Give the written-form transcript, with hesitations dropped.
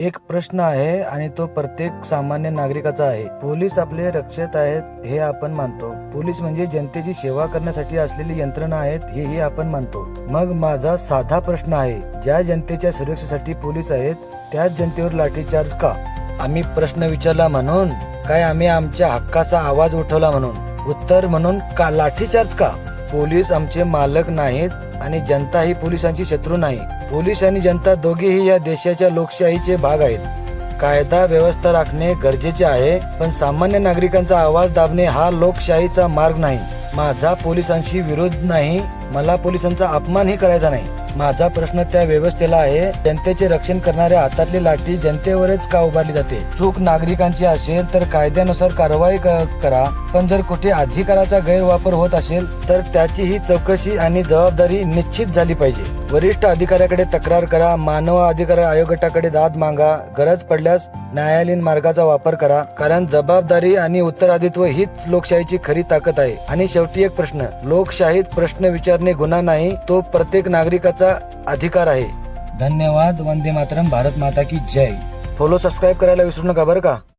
एक प्रश्न आहे आणि तो प्रत्येक सामान्य नागरिकाचा आहे. पोलीस आपले रक्षक आहेत हे आपण मानतो. पोलीस म्हणजे जनतेची सेवा करण्यासाठी असलेली यंत्रणा आहेत हेही आपण मानतो. मग माझा साधा प्रश्न आहे, ज्या जनतेच्या सुरक्षेसाठी पोलीस आहेत त्याच जनतेवर लाठीचार्ज का? आम्ही प्रश्न विचारला म्हणून? काय आम्ही आमच्या हक्काचा आवाज उठवला म्हणून? उत्तर म्हणून का लाठीचार्ज का? पोलीस आमचे मालक नाहीत आणि जनता ही पोलिसांची शत्रू नाही. पोलीस आणि जनता दोघेही या देशाच्या लोकशाहीचे भाग आहेत. कायदा व्यवस्था राखणे गरजेचे आहे, पण सामान्य नागरिकांचा आवाज दाबणे हा लोकशाहीचा मार्ग नाही. माझा पोलिसांशी विरोध नाही, मला पोलिसांचा अपमानही करायचा नाही. माझा प्रश्न त्या व्यवस्थेला आहे, जनतेचे रक्षण करणाऱ्या हातातली लाठी जनतेवरच का उभारली जाते? चूक नागरिकांची असेल तर कायद्यानुसार कारवाई करा, पण जर कुठे अधिकाराचा गैरवापर होत असेल तर त्याची ही चौकशी आणि जबाबदारी निश्चित झाली पाहिजे. वरिष्ठ अधिकाऱ्याकडे तक्रार करा, मानव अधिकार आयोगाकडे दाद मागा, गरज पडल्यास न्यायालयीन मार्गाचा वापर करा, कारण जबाबदारी आणि उत्तराधित्व हीच लोकशाहीची खरी ताकद आहे. आणि शेवटी एक प्रश्न, लोकशाहीत प्रश्न विचारणे गुन्हा नाही, तो प्रत्येक नागरिकाचा अधिकार आहे. धन्यवाद. वंदे मातरम. भारत माता की जय. फॉलो सबस्क्राईब करायला विसरू नका बरं का.